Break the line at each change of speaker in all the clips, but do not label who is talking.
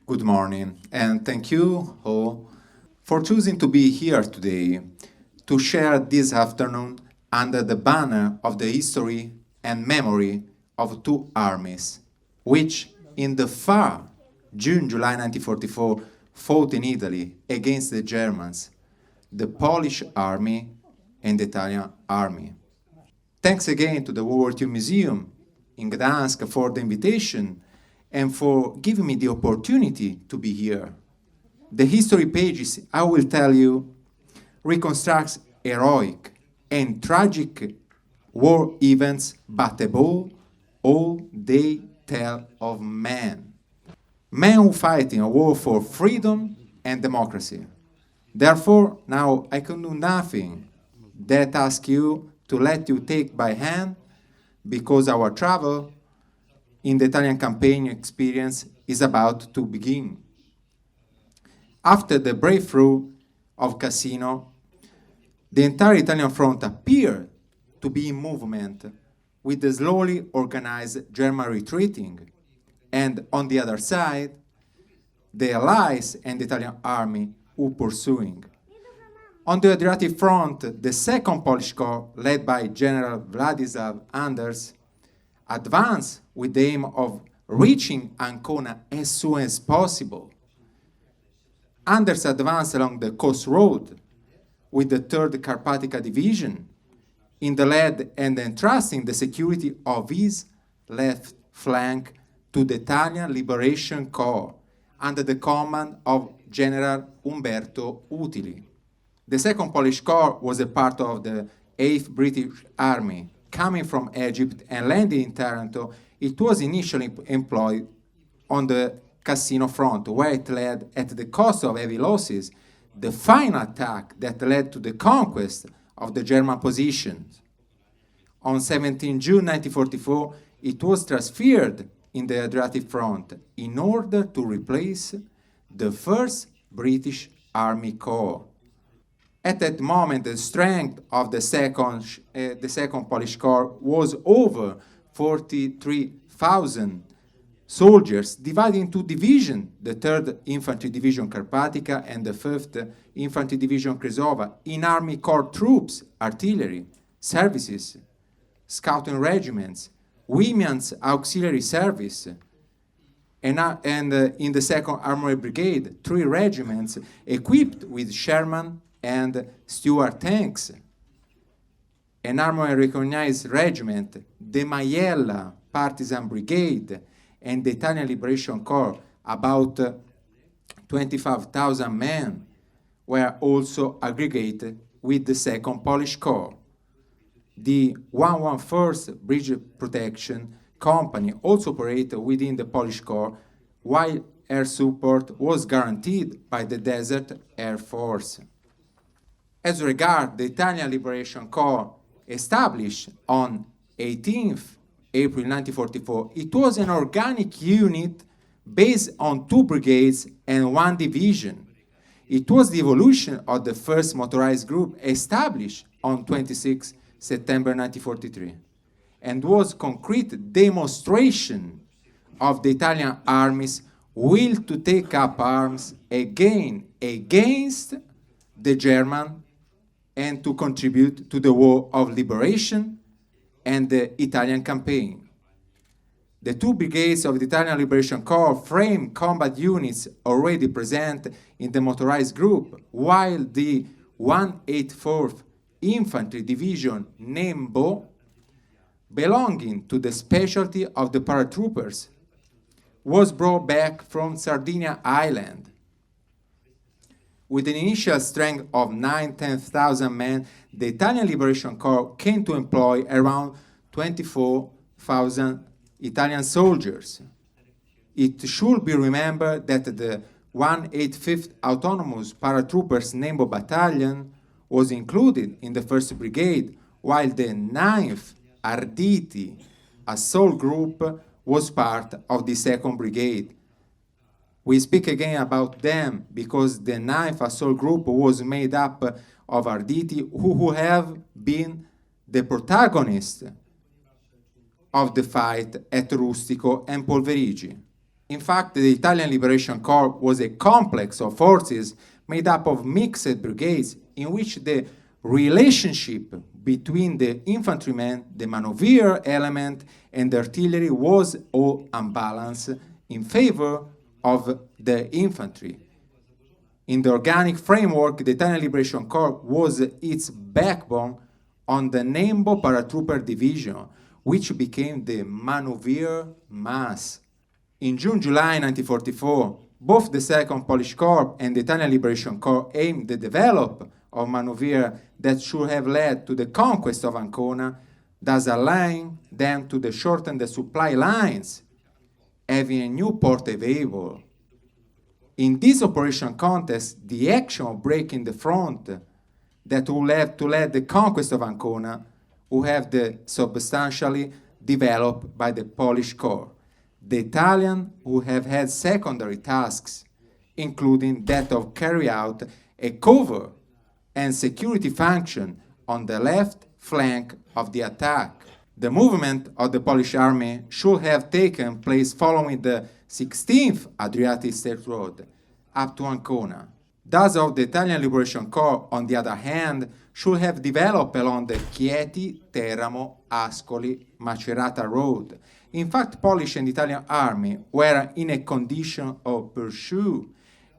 Good morning, and thank you all for choosing to be here today to share this afternoon under the banner of the history and memory of two armies, which in the far June-July 1944 fought in Italy against the Germans, the Polish army and the Italian army. Thanks again to the World War II Museum in Gdansk for the invitation and for giving me the opportunity to be here. The history pages, I will tell you, reconstructs heroic and tragic war events, but above all they tell of men. Men who fight in a war for freedom and democracy. Therefore, now I can do nothing that ask you to let you take by hand, because our travel in the Italian campaign experience is about to begin. After the breakthrough of Cassino, the entire Italian front appeared to be in movement, with the slowly organized German retreating, and on the other side, the Allies and the Italian army who pursuing. On the Adriatic front, the Second Polish Corps, led by General Władysław Anders, advanced with the aim of reaching Ancona as soon as possible. Anders advanced along the coast road with the 3rd Carpatica Division in the lead and entrusting the security of his left flank to the Italian Liberation Corps under the command of General Umberto Utili. The 2nd Polish Corps was a part of the 8th British Army. Coming from Egypt and landing in Taranto, it was initially employed on the Cassino front, where it led, at the cost of heavy losses, the final attack that led to the conquest of the German positions. On 17 June 1944, it was transferred in the Adriatic front in order to replace the 1st British Army Corps. At that moment, the strength of the second Polish Corps was over 43,000 soldiers, divided into divisions, the 3rd Infantry Division Carpatica and the 5th Infantry Division Kresova, in Army Corps troops, artillery, services, scouting regiments, women's auxiliary service, and in the 2nd Armored Brigade, 3 regiments equipped with Sherman and Stuart tanks. An armored recognized regiment, the Maiella Partisan Brigade, and the Italian Liberation Corps, about 25,000 men, were also aggregated with the 2nd Polish Corps. The 111st Bridge Protection Company also operated within the Polish Corps, while air support was guaranteed by the Desert Air Force. As regards the Italian Liberation Corps, established on 18th April 1944, it was an organic unit based on 2 brigades and 1 division. It was the evolution of the 1st motorized group established on 26 September 1943, and was concrete demonstration of the Italian army's will to take up arms again against the German and to contribute to the war of liberation and the Italian campaign. The 2 brigades of the Italian Liberation Corps framed combat units already present in the motorized group, while the 184th Infantry Division Nembo, belonging to the specialty of the paratroopers, was brought back from Sardinia Island. With an initial strength of 9,000–10,000 men, the Italian Liberation Corps came to employ around 24,000 Italian soldiers. It should be remembered that the 185th Autonomous Paratroopers Nembo Battalion was included in the 1st Brigade, while the 9th Arditi Assault Group was part of the 2nd Brigade. We speak again about them because the 9th Assault Group was made up of Arditi who have been the protagonists of the fight at Rustico and Polverigi. In fact, the Italian Liberation Corps was a complex of forces made up of mixed brigades in which the relationship between the infantrymen, the maneuver element, and the artillery was all unbalanced in favor of the infantry. In the organic framework, the Italian Liberation Corps was its backbone on the Nembo Paratrooper Division, which became the Maneuver Mass. In June-July 1944, both the Second Polish Corps and the Italian Liberation Corps aimed the development of maneuver that should have led to the conquest of Ancona, thus allowing them to shorten the supply lines, having a new port available. In this operation context, the action of breaking the front that will have to lead the conquest of Ancona will have the substantially developed by the Polish Corps. The Italian will have had secondary tasks, including that of carry out a cover and security function on the left flank of the attack. The movement of the Polish army should have taken place following the 16th Adriatic State Road up to Ancona. Those of the Italian Liberation Corps, on the other hand, should have developed along the Chieti, Teramo, Ascoli, Macerata Road. In fact, Polish and Italian army were in a condition of pursuit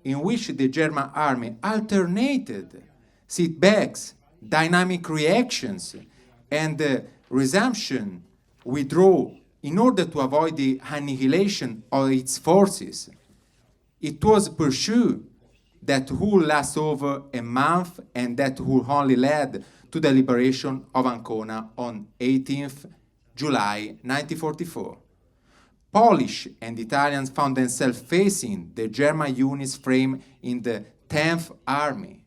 in which the German army alternated setbacks, dynamic reactions, and resumption, withdrawal, in order to avoid the annihilation of its forces. It was pursuit that would last over a month and that would only lead to the liberation of Ancona on 18th July 1944. Polish and Italians found themselves facing the German units framed in the 10th Army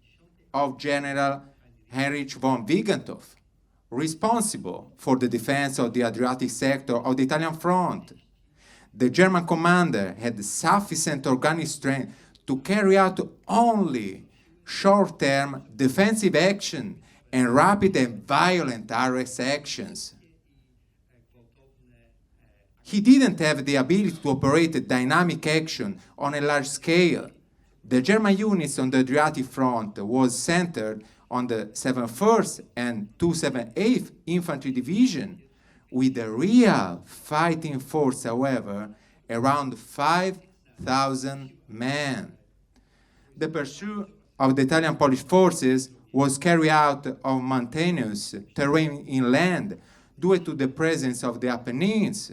of General Heinrich von Wittgenhoff, responsible for the defense of the Adriatic sector of the Italian front. The German commander had sufficient organic strength to carry out only short-term defensive action and rapid and violent arrest actions. He didn't have the ability to operate dynamic action on a large scale. The German units on the Adriatic front was centered on the 71st and 278th Infantry Division, with a real fighting force, however, around 5,000 men. The pursuit of the Italian-Polish forces was carried out on mountainous terrain inland due to the presence of the Apennines,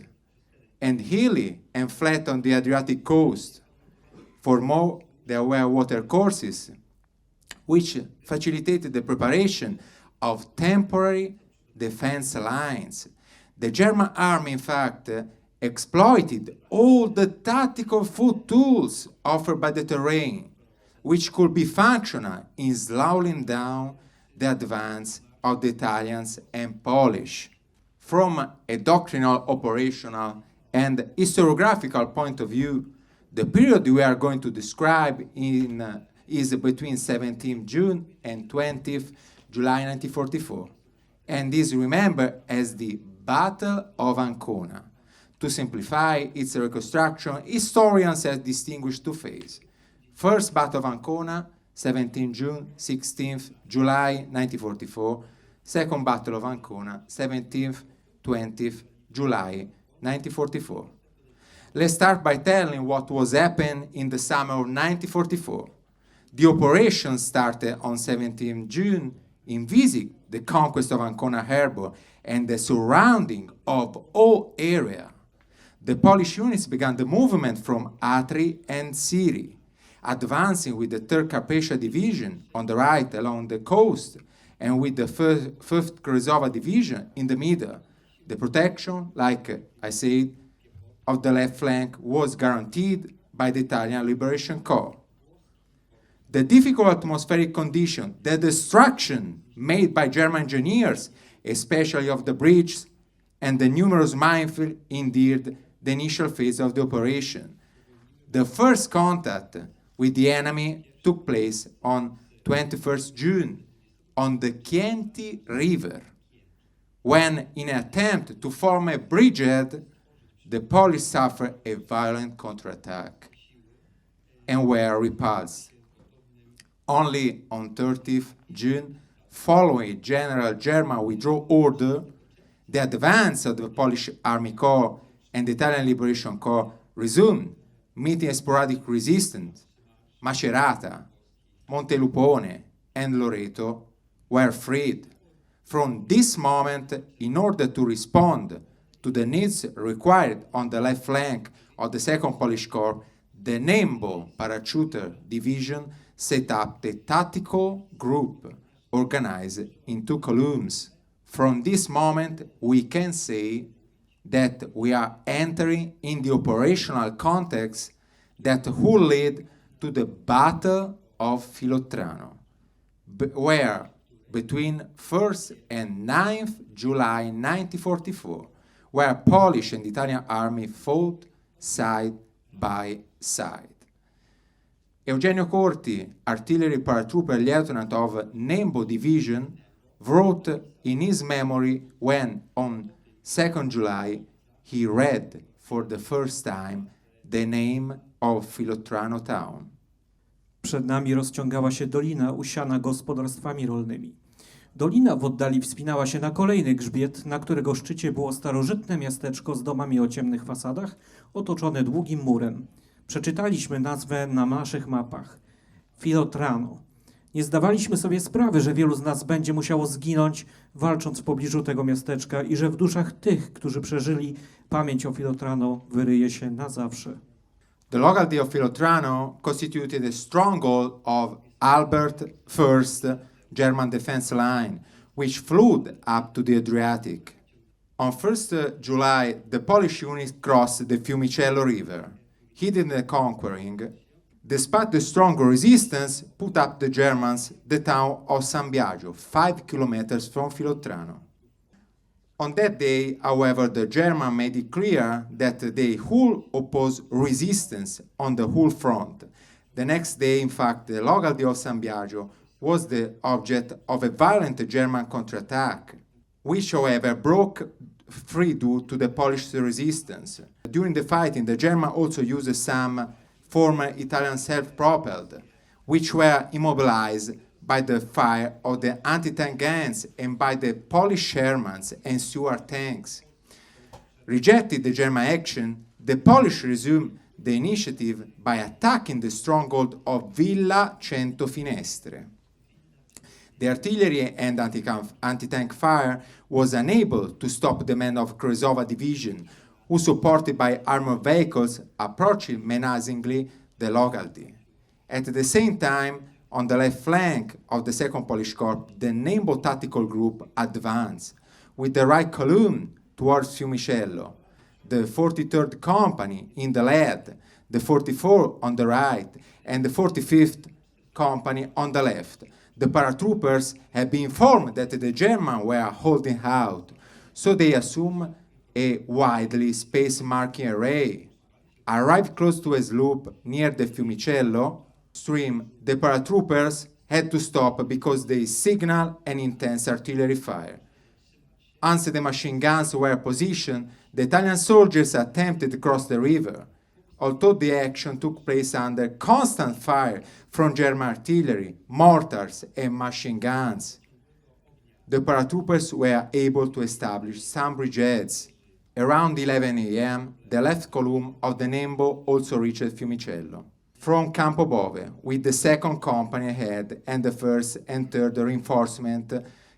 and hilly and flat on the Adriatic coast. For more, there were water courses, which facilitated the preparation of temporary defense lines. The German army, in fact, exploited all the tactical foot tools offered by the terrain, which could be functional in slowing down the advance of the Italians and Polish. From a doctrinal, operational, and historiographical point of view, the period we are going to describe is between 17th June and 20th July 1944, and is remembered as the Battle of Ancona. To simplify its reconstruction, historians have distinguished two phases. First Battle of Ancona, 17th June, 16th July 1944. Second Battle of Ancona, 17th, 20th July 1944. Let's start by telling what was happening in the summer of 1944. The operation started on 17th June in Visig, the conquest of Ancona Harbour, and the surrounding of all area. The Polish units began the movement from Atri and Siri, advancing with the 3rd Carpathia Division on the right along the coast, and with the 5th Kresova Division in the middle. The protection, like I said, of the left flank was guaranteed by the Italian Liberation Corps. The difficult atmospheric condition, the destruction made by German engineers, especially of the bridges, and the numerous minefields endeared the initial phase of the operation. The first contact with the enemy took place on 21st June on the Chieti River, when, in an attempt to form a bridgehead, the Polish suffered a violent counterattack and were repulsed. Only on 30th June, following General German withdrawal order, the advance of the Polish Army Corps and the Italian Liberation Corps resumed, meeting a sporadic resistance. Macerata, Montelupone, and Loreto were freed. From this moment, in order to respond to the needs required on the left flank of the Second Polish Corps, the Nembo Parachuter Division set up the tactical group organized in 2 columns. From this moment, we can say that we are entering in the operational context that will lead to the Battle of Filottrano, where between 1st and 9th July 1944, where Polish and Italian army fought side by side. Eugenio Corti, artillery paratrooper lieutenant of Nembo Division, wrote in his memory when, on 2nd July, he read for the first time the name of Filottrano town.
Przed nami rozciągała się dolina usiana gospodarstwami rolnymi. Dolina w oddali wspinała się na kolejny grzbiet, na którego szczycie było starożytne miasteczko z domami o ciemnych fasadach, otoczone długim murem. Przeczytaliśmy nazwę na naszych mapach. Filottrano. Nie zdawaliśmy sobie sprawy, że wielu z nas będzie musiało zginąć, walcząc w pobliżu tego miasteczka i że w duszach tych, którzy przeżyli, pamięć o Filottrano wyryje się na zawsze.
The locality of Filottrano constituted a stronghold of Albert I's German defense line, which flowed up to the Adriatic. On 1st July, the Polish unit crossed the Fiumicello River, heading the conquering. Despite the strong resistance put up the Germans, the town of San Biagio, 5 kilometers from Filottrano. On that day, however, the Germans made it clear that they would oppose resistance on the whole front. The next day, in fact, the locality of San Biagio was the object of a violent German counterattack, which, however, broke free due to the Polish resistance. During the fighting, the Germans also used some former Italian self-propelled, which were immobilized by the fire of the anti-tank guns and by the Polish Shermans and Stuart tanks. Rejecting the German action, the Polish resumed the initiative by attacking the stronghold of Villa Cento Finestre. The artillery and anti-tank fire was unable to stop the men of Kresova Division, who, supported by armored vehicles, approached menacingly the locality. At the same time, on the left flank of the Second Polish Corps, the Nembo Tactical Group advanced, with the right column towards Fiumicello, the 43rd Company in the lead, the 44th on the right, and the 45th Company on the left. The paratroopers had been informed that the Germans were holding out, so they assumed a widely spaced marking array. Arrived close to a slope near the Fiumicello stream, the paratroopers had to stop because they signaled an intense artillery fire. Once the machine guns were positioned, the Italian soldiers attempted to cross the river, although the action took place under constant fire from German artillery, mortars, and machine guns. The paratroopers were able to establish some bridgeheads. Around 11 a.m., the left column of the Nembo also reached Fiumicello. From Campobove, with the 2nd Company ahead and the 1st and 3rd reinforcement,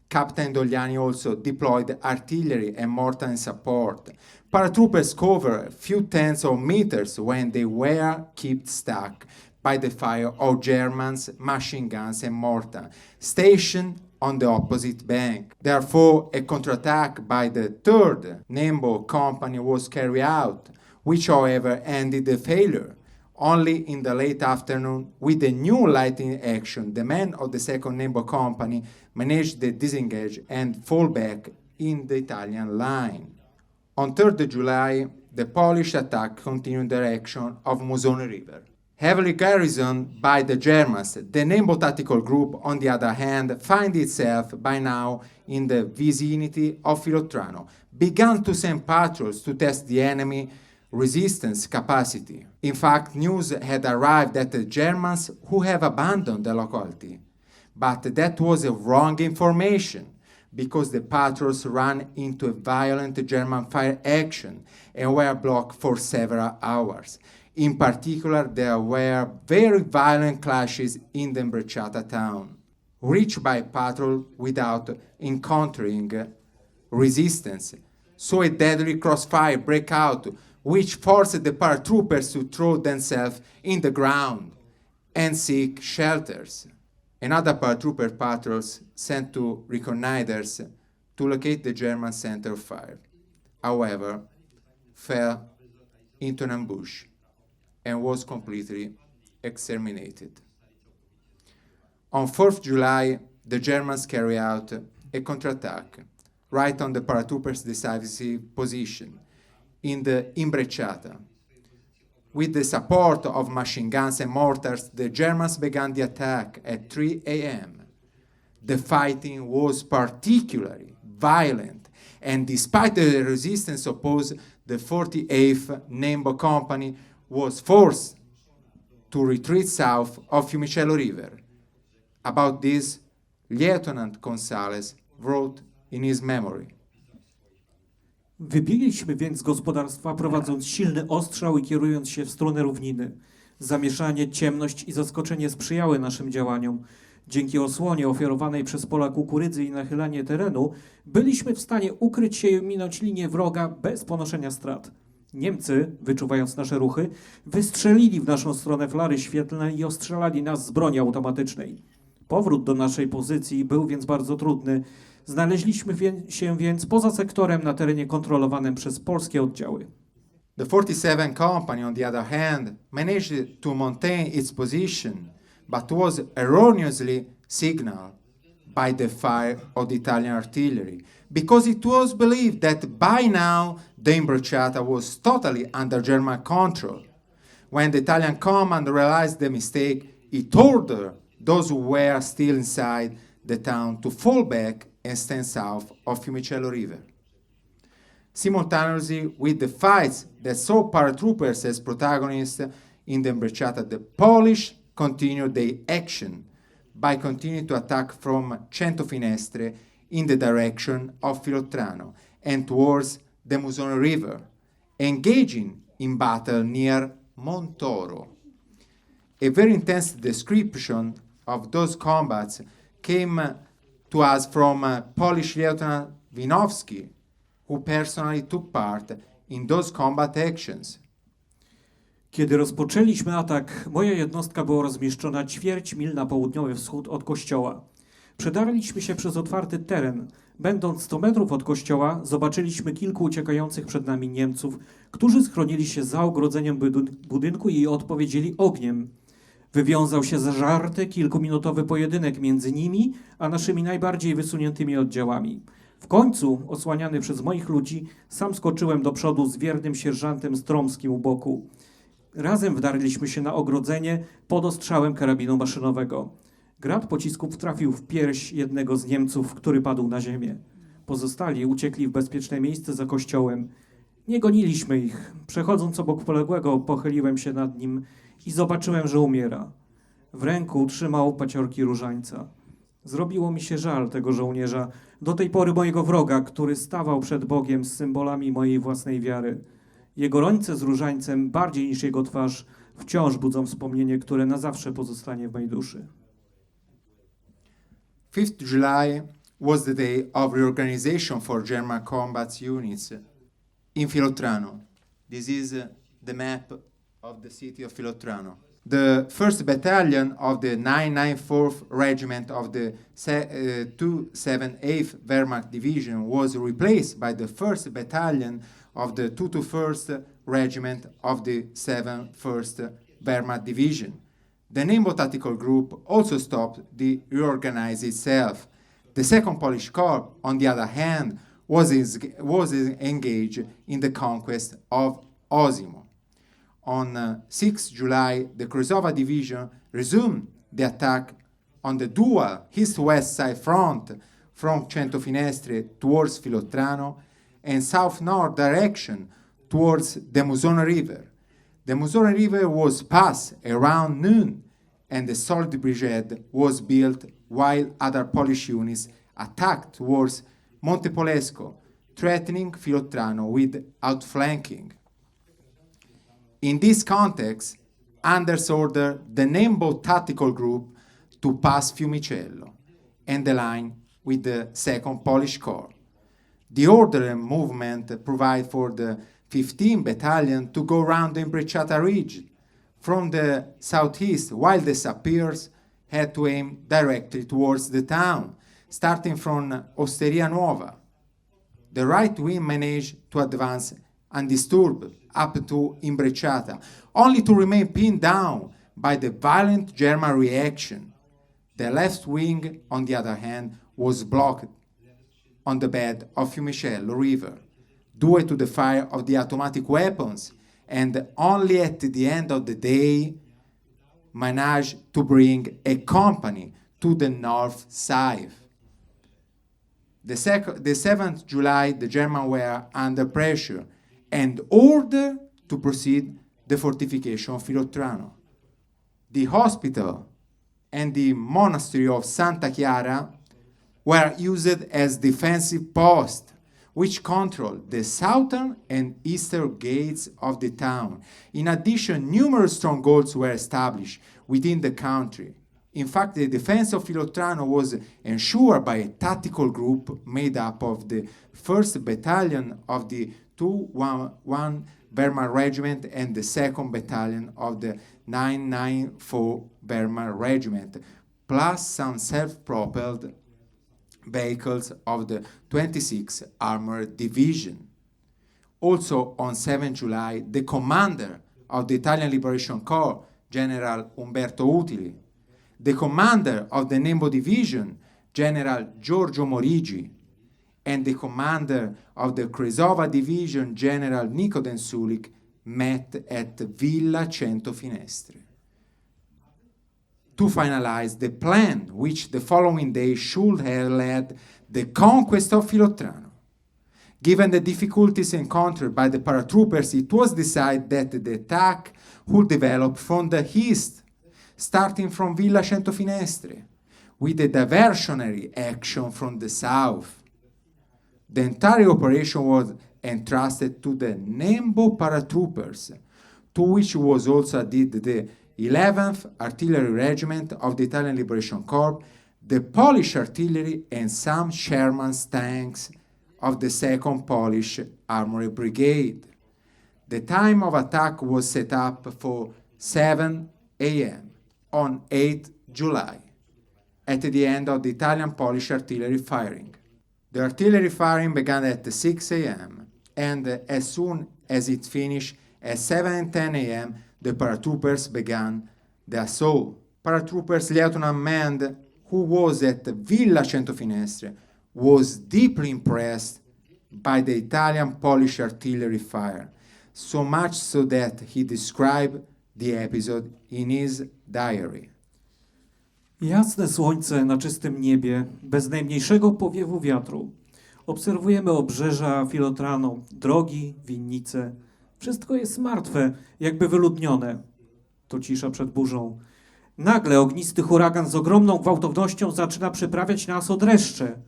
Captain Dogliani also deployed artillery and mortar in support. Paratroopers covered a few tens of meters when they were kept stuck by the fire of Germans, machine guns, and mortar, stationed on the opposite bank. Therefore, a counterattack by the 3rd Nembo Company was carried out, which, however, ended in failure. Only in the late afternoon, with a new lightning action, the men of the 2nd Nembo Company managed to disengage and fall back in the Italian line. On 3rd July, the Polish attack continued in the direction of Musone River. Heavily garrisoned by the Germans, the Nembo tactical group, on the other hand, finds itself by now in the vicinity of Filottrano, began to send patrols to test the enemy resistance capacity. In fact, news had arrived that the Germans who have abandoned the locality. But that was a wrong information, because the patrols ran into a violent German fire action and were blocked for several hours. In particular, there were very violent clashes in the Imbrecciata town, reached by patrol without encountering resistance. So a deadly crossfire broke out, which forced the paratroopers to throw themselves in the ground and seek shelters. Another paratrooper patrols sent to reconnoiters to locate the German center of fire. However, fell into an ambush and was completely exterminated. On 4th July, the Germans carried out a counterattack right on the paratroopers' decisive position in the Imbrecciata. With the support of machine guns and mortars, the Germans began the attack at 3 a.m. The fighting was particularly violent, and despite the resistance opposed, the 48th Nembo Company was forced to retreat south of Fiumicello River. About this, Lieutenant Gonzalez wrote in his memory.
Wybiliśmy więc z gospodarstwa, prowadząc silny ostrzał i kierując się w stronę równiny. Zamieszanie, ciemność i zaskoczenie sprzyjały naszym działaniom. Dzięki osłonie ofiarowanej przez pola kukurydzy i nachylanie terenu byliśmy w stanie ukryć się i minąć linię wroga bez ponoszenia strat. Niemcy, wyczuwając nasze ruchy, wystrzelili w naszą stronę flary świetlne i ostrzelali nas z broni automatycznej. Powrót do naszej pozycji był więc bardzo trudny. Znaleźliśmy się więc poza sektorem na terenie kontrolowanym przez polskie oddziały.
The 47th Company, on the other hand, managed to maintain its position, but was erroneously signaled by the fire of the Italian artillery, because it was believed that by now the Imbrecciata was totally under German control. When the Italian command realized the mistake, it ordered those who were still inside the town to fall back and stand south of Fiumicello River. Simultaneously with the fights that saw paratroopers as protagonists in the Imbrecciata, the Polish continued their action by continuing to attack from Cento Finestre in the direction of Filottrano and towards the Musone River, engaging in battle near Montoro. A very intense description of those combats came to us from Polish Lieutenant Winowski, who personally took part in those combat actions.
Kiedy rozpoczęliśmy atak, moja jednostka była rozmieszczona ćwierć mil na południowy wschód od kościoła. Przedarliśmy się przez otwarty teren. Będąc 100 metrów od kościoła, zobaczyliśmy kilku uciekających przed nami Niemców, którzy schronili się za ogrodzeniem budynku i odpowiedzieli ogniem. Wywiązał się zażarty, kilkuminutowy pojedynek między nimi a naszymi najbardziej wysuniętymi oddziałami. W końcu, osłaniany przez moich ludzi, sam skoczyłem do przodu z wiernym sierżantem Stromskim u boku. Razem wdarliśmy się na ogrodzenie pod ostrzałem karabinu maszynowego. Grad pocisków trafił w pierś jednego z Niemców, który padł na ziemię. Pozostali uciekli w bezpieczne miejsce za kościołem. Nie goniliśmy ich. Przechodząc obok poległego, pochyliłem się nad nim i zobaczyłem, że umiera. W ręku trzymał paciorki różańca. Zrobiło mi się żal tego żołnierza, do tej pory mojego wroga, który stawał przed Bogiem z symbolami mojej własnej wiary. Jego ręce z różańcem, bardziej niż jego twarz, wciąż budzą wspomnienie, które na zawsze pozostanie w mojej duszy.
5th July was the day of reorganization for German combat units in Filottrano. This is the map of the city of Filottrano. The 1st Battalion of the 994th Regiment of the 278th Wehrmacht Division was replaced by the 1st Battalion of the 221st Regiment of the 71st Wehrmacht Division. The Nembo tactical group also stopped the reorganize itself. The 2nd Polish Corps, on the other hand, was engaged in the conquest of Osimo. On 6 July, the Crosova division resumed the attack on the dual east-west side front from Cento Finestre towards Filottrano and south-north direction towards the Musone River. The Musone River was passed around noon, and the solid brigade was built while other Polish units attacked towards Montepolesco, threatening Filottrano with outflanking. In this context, Anders ordered the Nembo tactical group to pass Fiumicello and the line with the 2nd Polish Corps. The order and movement provide for the 15th Battalion to go round the Imbrecciata Ridge from the southeast, while the sappers had to aim directly towards the town, starting from Osteria Nuova. The right wing managed to advance undisturbed up to Imbrecciata, only to remain pinned down by the violent German reaction. The left wing, on the other hand, was blocked on the bed of Fiumicello River, due to the fire of the automatic weapons, and only at the end of the day managed to bring a company to the north side. The 7th July, the Germans were under pressure and ordered to proceed the fortification of Filottrano. The hospital and the monastery of Santa Chiara were used as defensive posts, which controlled the southern and eastern gates of the town. In addition, numerous strongholds were established within the country. In fact, the defense of Filottrano was ensured by a tactical group made up of the 1st Battalion of the 211 Wehrmacht Regiment and the 2nd Battalion of the 994 Wehrmacht Regiment, plus some self-propelled vehicles of the 26th Armored Division. Also on 7 July, the commander of the Italian Liberation Corps, General Umberto Utili, the commander of the Nembo Division, General Giorgio Morigi, and the commander of the Crosova Division, General Nico Densulik, met at Villa Cento Finestre to finalize the plan which the following day should have led the conquest of Filottrano. Given the difficulties encountered by the paratroopers, it was decided that the attack would develop from the east, starting from Villa Cento Finestre, with a diversionary action from the south. The entire operation was entrusted to the Nembo paratroopers, to which was also added the 11th Artillery Regiment of the Italian Liberation Corps, the Polish artillery, and some Sherman's tanks of the 2nd Polish Armored Brigade. The time of attack was set up for 7 a.m. on 8 July, at the end of the Italian-Polish artillery firing. The artillery firing began at 6 a.m., and as soon as it finished at 7:10 a.m., the paratroopers began the assault. Paratroopers Lieutenant Mend, who was at Villa Cento Finestre, was deeply impressed by the Italian-Polish artillery fire, so much so that he described the episode in his diary.
Jasne słońce na czystym niebie, bez najmniejszego powiewu wiatru. Obserwujemy obrzeża Filottrano, drogi, winnice. Wszystko jest martwe, jakby wyludnione. To cisza przed burzą. Nagle ognisty huragan z ogromną gwałtownością zaczyna przyprawiać nas o dreszcze.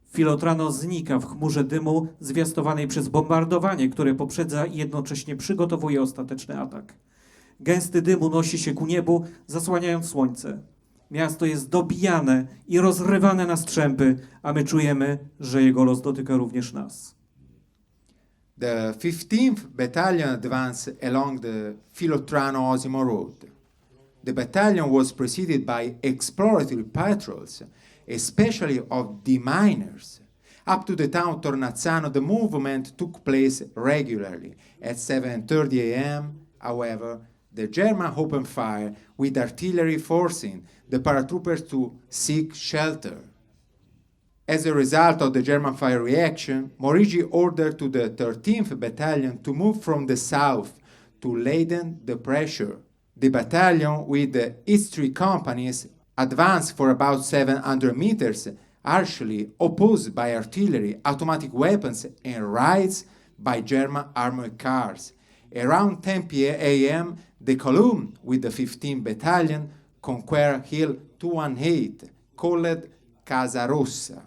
Filottrano znika w chmurze dymu zwiastowanej przez bombardowanie, które poprzedza i jednocześnie przygotowuje ostateczny atak. Gęsty dym unosi się ku niebu, zasłaniając słońce. Miasto jest dobijane i rozrywane na strzępy, a my czujemy, że jego los dotyka również nas.
The 15th Battalion advanced along the Filottrano-Osimo Road. The battalion was preceded by exploratory patrols, especially of deminers. Up to the town Tornazzano, the movement took place regularly. At 7:30 a.m., however, the German opened fire with artillery, forcing the paratroopers to seek shelter. As a result of the German fire reaction, Morigi ordered to the 13th Battalion to move from the south to lighten the pressure. The battalion, with its 3 companies, advanced for about 700 meters, harshly opposed by artillery, automatic weapons, and raids by German armored cars. Around 10 a.m., the column with the 15th Battalion conquered Hill 218, called Casa Rossa,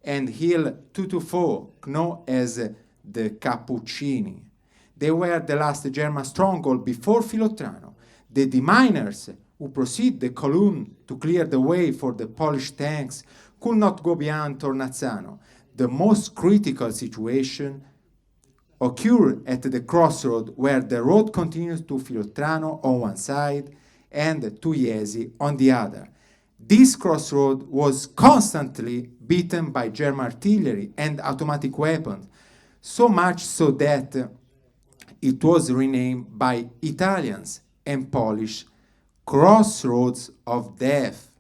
and Hill 224, known as the Cappuccini. They were the last German stronghold before Filottrano. The deminers who proceed the column to clear the way for the Polish tanks could not go beyond Tornazzano. The most critical situation occurred at the crossroad where the road continues to Filottrano on one side and to Iesi on the other. This crossroad was constantly beaten by German artillery and automatic weapons, so much so that it was renamed by Italians and Polish Crossroads of Death.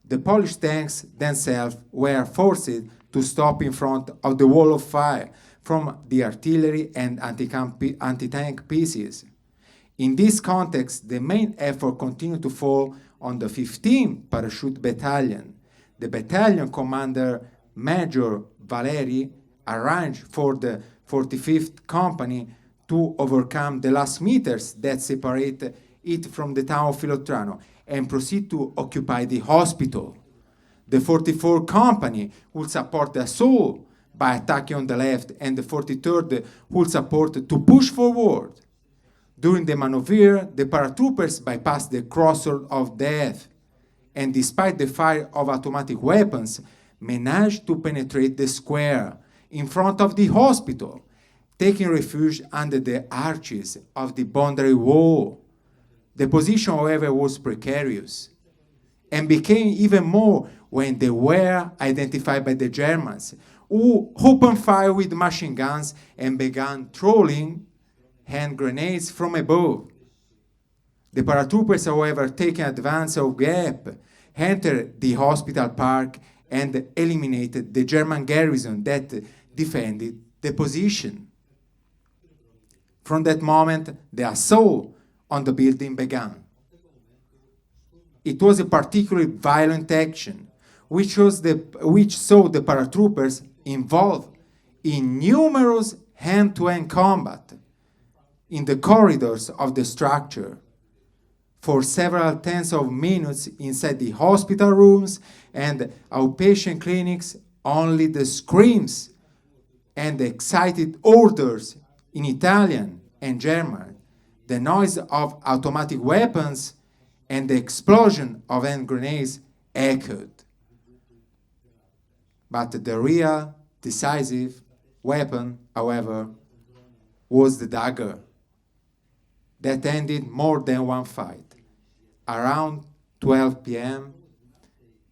The Polish tanks themselves were forced to stop in front of the wall of fire from the artillery and anti-tank pieces. In this context, the main effort continued to fall on the 15th Parachute Battalion. The battalion commander, Major Valeri, arranged for the 45th Company to overcome the last meters that separate it from the town of Filottrano and proceed to occupy the hospital. The 44th Company would support the assault by attacking on the left, and the 43rd would support to push forward. During the maneuver, the paratroopers bypassed the crossroad of death, and despite the fire of automatic weapons, managed to penetrate the square in front of the hospital, taking refuge under the arches of the boundary wall. The position, however, was precarious, and became even more when they were identified by the Germans, who opened fire with machine guns and began throwing hand grenades from above. The paratroopers, however, taking advantage of gap, entered the hospital park and eliminated the German garrison that defended the position. From that moment, the assault on the building began. It was a particularly violent action, which saw the paratroopers involved in numerous hand-to-hand combat in the corridors of the structure for several tens of minutes inside the hospital rooms and outpatient clinics. Only the screams and the excited orders in Italian and German, the noise of automatic weapons, and the explosion of hand grenades echoed. But the real decisive weapon, however, was the dagger that ended more than one fight. Around 12 p.m.,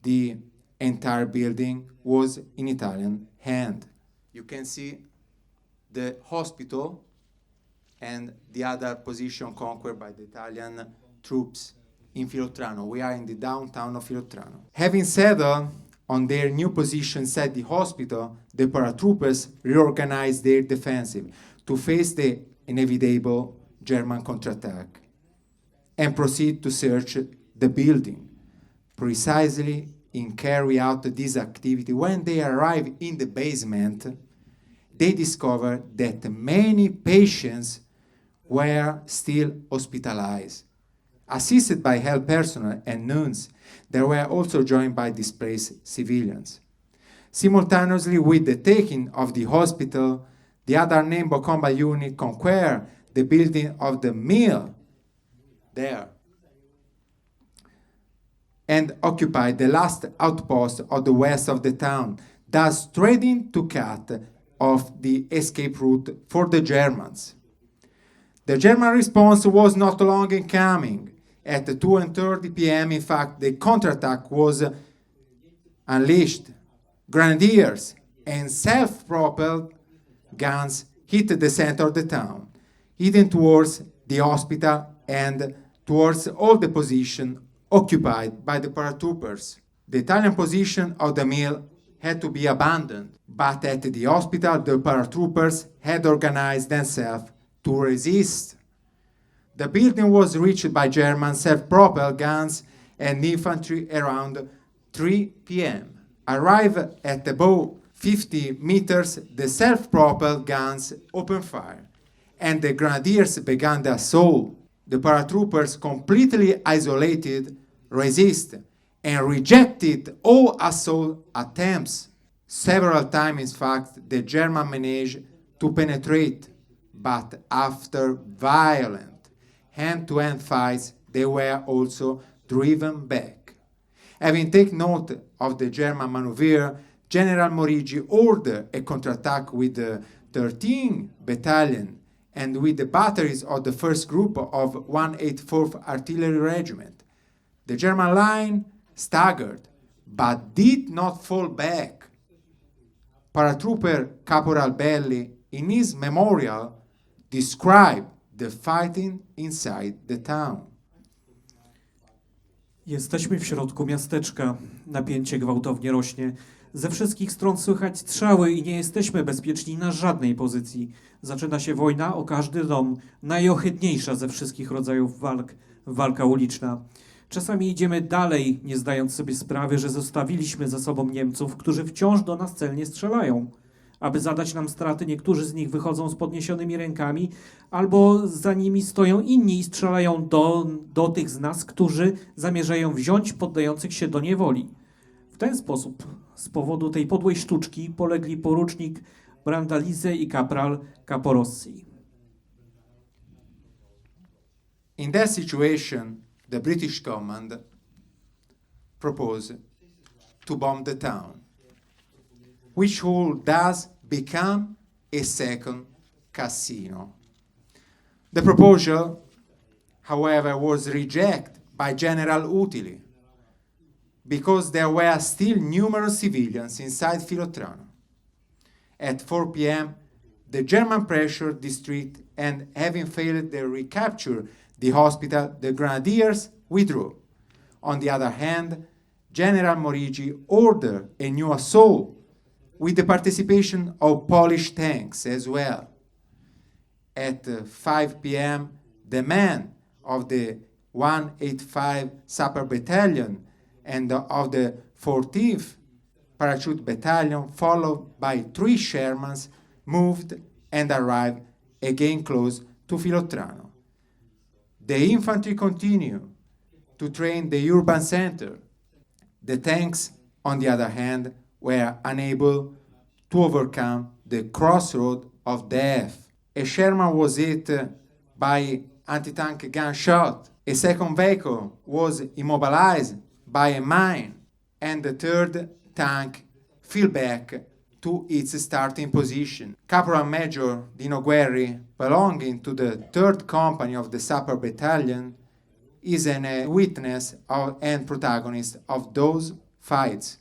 the entire building was in Italian hand. You can see the hospital and the other position conquered by the Italian troops in Filottrano. We are in the downtown of Filottrano. Having settled on their new position inside the hospital, the paratroopers reorganized their defensive to face the inevitable German counterattack and proceed to search the building. Precisely in carry out this activity, when they arrived in the basement, they discovered that many patients were still hospitalized. Assisted by health personnel and nuns, they were also joined by displaced civilians. Simultaneously with the taking of the hospital, the other Nembo combat unit conquered the building of the mill there and occupied the last outpost of the west of the town, thus threatening to cut off the escape route for the Germans. The German response was not long in coming. At 2:30 p.m., in fact, the counterattack was unleashed. Grenadiers and self-propelled guns hit the center of the town, heading towards the hospital and towards all the positions occupied by the paratroopers. The Italian position of the mill had to be abandoned, but at the hospital, the paratroopers had organized themselves to resist. The building was reached by German self-propelled guns and infantry around 3 p.m. Arrived at above 50 meters, the self-propelled guns opened fire, and the grenadiers began the assault. The paratroopers, completely isolated, resisted and rejected all assault attempts. Several times, in fact, the Germans managed to penetrate, but after violent hand-to-hand fights, they were also driven back. Having taken note of the German maneuver, General Morigi ordered a counterattack with the 13th Battalion and with the batteries of the first group of 184th Artillery Regiment. The German line staggered, but did not fall back. Paratrooper Caporal Belli, in his memorial, described the fighting inside the town.
Jesteśmy w środku miasteczka. Napięcie gwałtownie rośnie. Ze wszystkich stron słychać strzały i nie jesteśmy bezpieczni na żadnej pozycji. Zaczyna się wojna o każdy dom. Najohydniejsza ze wszystkich rodzajów walk. Walka uliczna. Czasami idziemy dalej, nie zdając sobie sprawy, że zostawiliśmy za sobą Niemców, którzy wciąż do nas celnie strzelają. Aby zadać nam straty, niektórzy z nich wychodzą z podniesionymi rękami, albo za nimi stoją inni i strzelają do tych z nas, którzy zamierzają wziąć poddających się do niewoli. W ten sposób, z powodu tej podłej sztuczki, polegli porucznik Brandalize i kapral Caporossi.
In that situation, the British command proposed to bomb the town, which would thus become a second casino. The proposal, however, was rejected by General Utili because there were still numerous civilians inside Filottrano. At 4 p.m., the German pressured the street, and having failed to recapture the hospital, the grenadiers withdrew. On the other hand, General Morigi ordered a new assault with the participation of Polish tanks as well. At 5 p.m., the men of the 185 Sapper Battalion and of the 14th Parachute Battalion, followed by 3 Shermans, moved and arrived again close to Filottrano. The infantry continued to train the urban center. The tanks, on the other hand, were unable to overcome the crossroad of death. A Sherman was hit by anti-tank gunshot. A second vehicle was immobilized by a mine, and the third tank fell back to its starting position. Caporal Major Dino Guerri, belonging to the 3rd Company of the Sapper Battalion, is a witness and protagonist of those fights.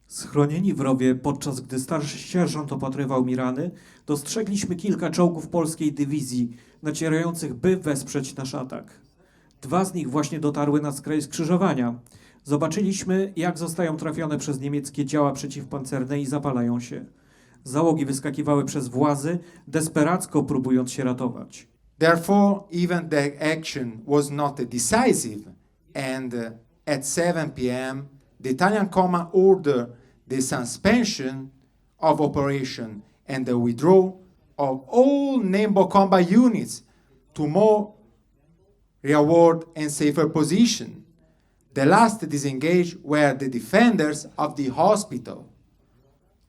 Schronieni w rowie, podczas gdy starszy sierżant opatrywał mi rany, dostrzegliśmy kilka czołgów polskiej dywizji, nacierających, by wesprzeć nasz atak. 2 z nich właśnie dotarły na skraj skrzyżowania. Zobaczyliśmy, jak zostają trafione przez niemieckie działa przeciwpancerne i zapalają się. Załogi wyskakiwały przez włazy, desperacko próbując się ratować.
Therefore, even the action was not decisive, and at 7 p.m., the Italian command ordered the suspension of operation and the withdrawal of all Nembo combat units to more rearward and safer position. The last disengaged were the defenders of the hospital,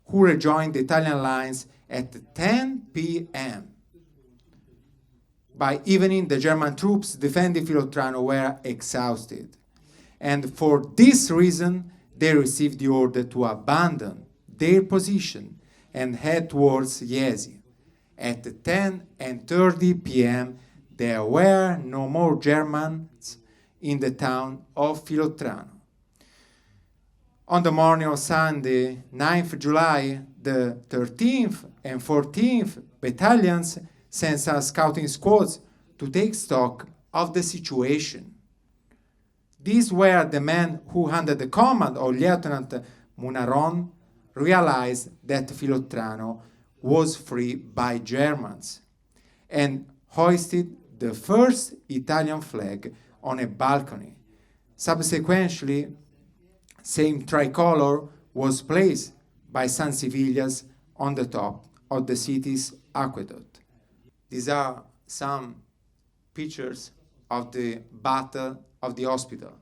who rejoined the Italian lines at 10 p.m. By evening, the German troops defending Filottrano were exhausted, and for this reason, they received the order to abandon their position and head towards Jesi. At 10:30 p.m., there were no more Germans in the town of Filottrano. On the morning of Sunday, 9th July, the 13th and 14th battalions sent some scouting squads to take stock of the situation. These were the men who, under the command of Lieutenant Munaron, realized that Filottrano was free by Germans and hoisted the first Italian flag on a balcony. Subsequently, same tricolor was placed by San Civilians on the top of the city's aqueduct. These are some pictures of the battle of the hospital.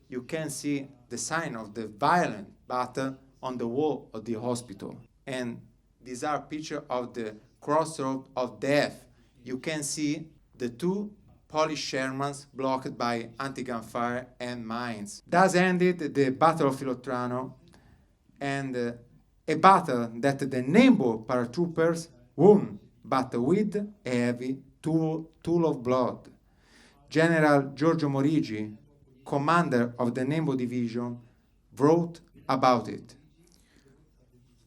You can see the sign of the violent battle on the wall of the hospital. And these are pictures of the crossroad of death. You can see the two Polish Shermans blocked by anti-gunfire and mines. Thus ended the Battle of Filottrano, and a battle that the Nembo paratroopers won, but with a heavy toll of blood. General Giorgio Morigi, commander of the Nembo division, wrote about it.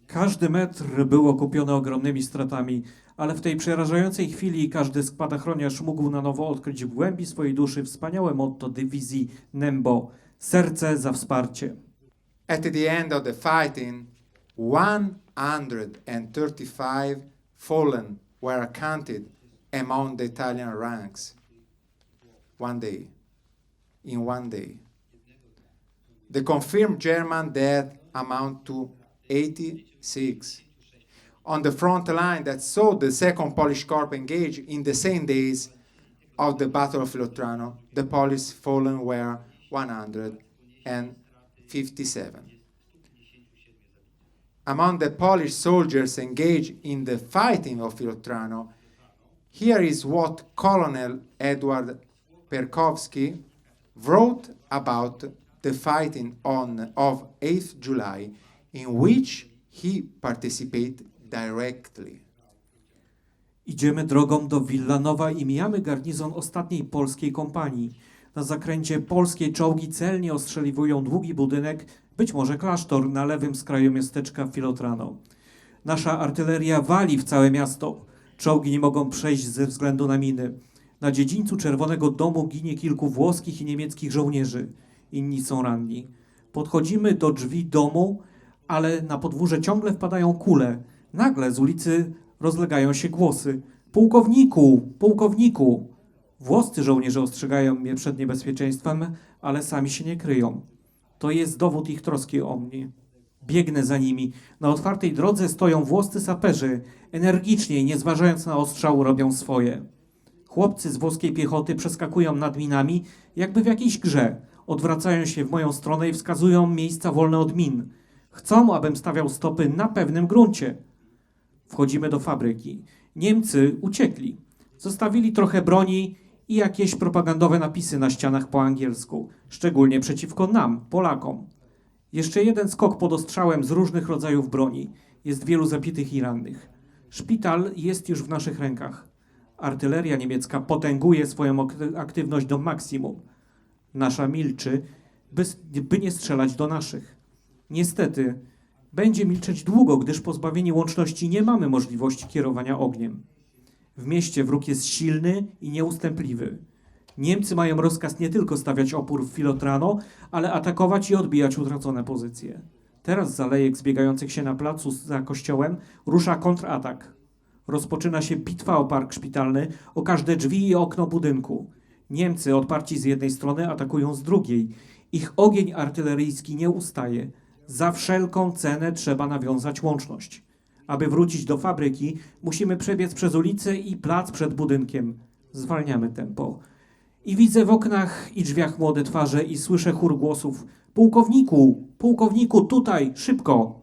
Każdy metr był okupiony ogromnymi stratami, ale w tej przerażającej chwili każdy spadochroniarz mógł na nowo odkryć w głębi swojej duszy wspaniałe motto dywizji Nembo – serce za wsparcie.
At the end of the fighting, 135 fallen were counted among the Italian ranks. In one day. The confirmed German death amount to 86. On the front line that saw the Second Polish Corps engage in the same days of the Battle of Filottrano, the Polish fallen were 157. Among the Polish soldiers engaged in the fighting of Filottrano, here is what Colonel Edward Perkowski wrote about the fighting of 8th July, in which he participated directly.
Idziemy drogą do Villanowa i mijamy garnizon ostatniej polskiej kompanii. Na zakręcie polskiej czołgi celnie ostrzeliwują długi budynek, być może klasztor, na lewym skraju miasteczka Filottrano. Nasza artyleria wali w całe miasto. Czołgi nie mogą przejść ze względu na miny. Na dziedzińcu Czerwonego Domu ginie kilku włoskich i niemieckich żołnierzy. Inni są ranni. Podchodzimy do drzwi domu, ale na podwórze ciągle wpadają kule. Nagle z ulicy rozlegają się głosy. Pułkowniku! Pułkowniku! Włoscy żołnierze ostrzegają mnie przed niebezpieczeństwem, ale sami się nie kryją. To jest dowód ich troski o mnie. Biegnę za nimi. Na otwartej drodze stoją włoscy saperzy. Energicznie, nie zważając na ostrzał, robią swoje. Chłopcy z włoskiej piechoty przeskakują nad minami, jakby w jakiejś grze. Odwracają się w moją stronę i wskazują miejsca wolne od min. Chcą, abym stawiał stopy na pewnym gruncie. Wchodzimy do fabryki. Niemcy uciekli. Zostawili trochę broni i jakieś propagandowe napisy na ścianach po angielsku, szczególnie przeciwko nam, Polakom. Jeszcze jeden skok pod ostrzałem z różnych rodzajów broni. Jest wielu zabitych i rannych. Szpital jest już w naszych rękach. Artyleria niemiecka potęguje swoją aktywność do maksimum. Nasza milczy, by nie strzelać do naszych. Niestety, będzie milczeć długo, gdyż pozbawieni łączności nie mamy możliwości kierowania ogniem. W mieście wróg jest silny i nieustępliwy. Niemcy mają rozkaz nie tylko stawiać opór w Filottrano, ale atakować i odbijać utracone pozycje. Teraz z alejek zbiegających się na placu za kościołem rusza kontratak. Rozpoczyna się bitwa o park szpitalny, o każde drzwi i okno budynku. Niemcy, odparci z jednej strony, atakują z drugiej. Ich ogień artyleryjski nie ustaje. Za wszelką cenę trzeba nawiązać łączność. Aby wrócić do fabryki, musimy przebiec przez ulicę i plac przed budynkiem. Zwalniamy tempo. I widzę w oknach i drzwiach młode twarze i słyszę chór głosów. Pułkowniku! Pułkowniku, tutaj! Szybko!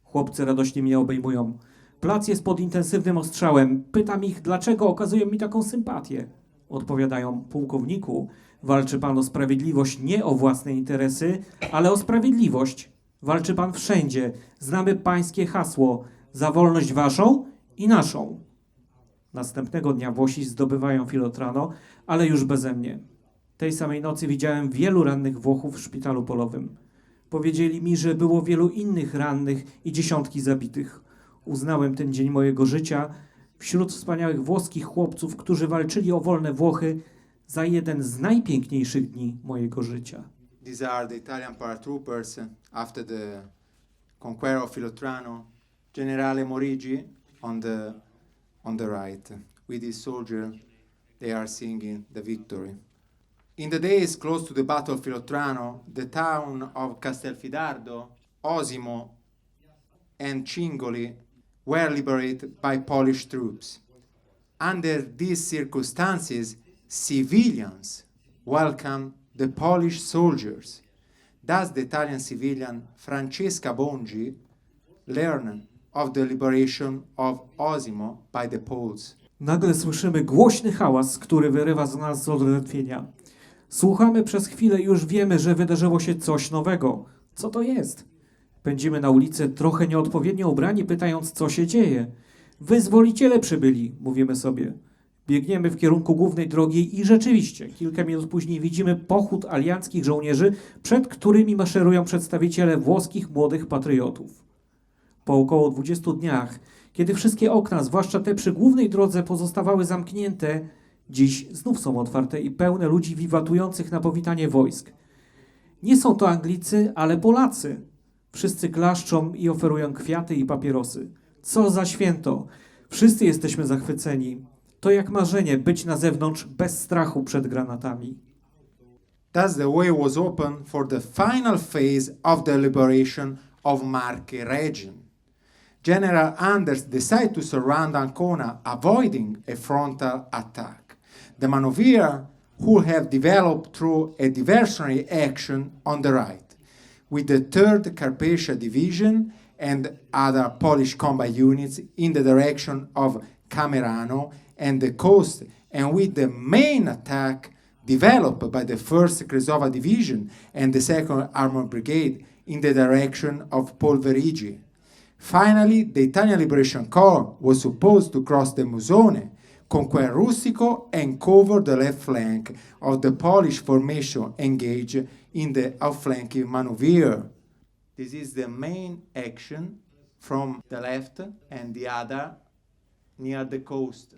Chłopcy radośnie mnie obejmują. Plac jest pod intensywnym ostrzałem. Pytam ich, dlaczego okazują mi taką sympatię. Odpowiadają, pułkowniku, walczy pan o sprawiedliwość nie o własne interesy, ale o sprawiedliwość. Walczy pan wszędzie. Znamy pańskie hasło. Za wolność waszą i naszą. Następnego dnia Włosi zdobywają Filottrano, ale już beze mnie. Tej samej nocy widziałem wielu rannych Włochów w szpitalu polowym. Powiedzieli mi, że było wielu innych rannych i dziesiątki zabitych. Uznałem ten dzień mojego życia wśród wspaniałych włoskich chłopców, którzy walczyli o wolne Włochy, za jeden z najpiękniejszych dni mojego życia.
These are the Italian paratroopers after the conquest of Filottrano. Generale Morigi on the right with his soldier they are singing the victory. In the days close to the Battle of Filottrano, the town of Castelfidardo, Osimo, and Cingoli were liberated by Polish troops. Under these circumstances, civilians welcomed the Polish soldiers. Thus, the Italian civilian Francesca Bongi learned of the liberation of Osimo by the Poles.
Nagle słyszymy głośny hałas, który wyrywa z nas z odrętwienia. Słuchamy przez chwilę i już wiemy, że wydarzyło się coś nowego. Co to jest? Pędzimy na ulicę trochę nieodpowiednio ubrani, pytając, co się dzieje. Wyzwoliciele przybyli, mówimy sobie. Biegniemy w kierunku głównej drogi i rzeczywiście, kilka minut później widzimy pochód alianckich żołnierzy, przed którymi maszerują przedstawiciele włoskich młodych patriotów. Po około 20 dniach, kiedy wszystkie okna, zwłaszcza te przy głównej drodze, pozostawały zamknięte, dziś znów są otwarte i pełne ludzi wiwatujących na powitanie wojsk. Nie są to Anglicy, ale Polacy. Wszyscy klaszczą i oferują kwiaty i papierosy. Co za święto! Wszyscy jesteśmy zachwyceni. To jak marzenie być na zewnątrz bez strachu przed granatami.
Thus the way was open for the final phase of the liberation of Marche region. General Anders decided to surround Ancona, avoiding a frontal attack. The maneuver would have developed through a diversionary action on the right, with the 3rd Carpathia Division and other Polish combat units in the direction of Camerano and the coast, and with the main attack developed by the 1st Kresova Division and the 2nd Armored Brigade in the direction of Polverigi. Finally, the Italian Liberation Corps was supposed to cross the Musone, conquer Rustico, and cover the left flank of the Polish formation engaged in the outflanking maneuver. This is the main action from the left and the other near the coast.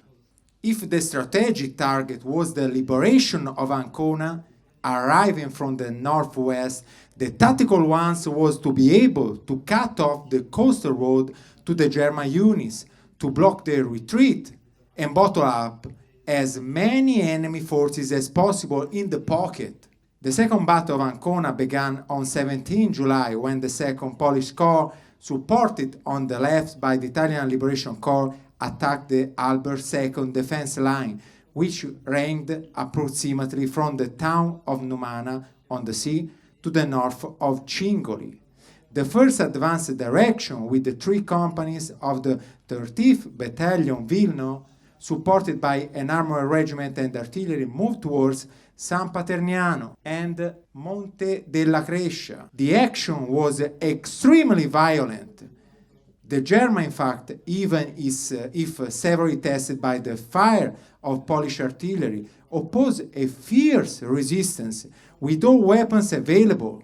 If the strategic target was the liberation of Ancona, arriving from the northwest, the tactical one was to be able to cut off the coastal road to the German units, to block their retreat, and bottle up as many enemy forces as possible in the pocket. The Second Battle of Ancona began on 17 July when the 2nd Polish Corps, supported on the left by the Italian Liberation Corps, attacked the Albert II defense line, which ranged approximately from the town of Numana on the sea to the north of Cingoli. The first advanced direction with the 3 companies of the 30th Battalion Vilno, supported by an armored regiment and artillery, moved towards San Paterniano and Monte della Crescia. The action was extremely violent. The German, in fact, even if severely tested by the fire of Polish artillery, opposed a fierce resistance with all weapons available.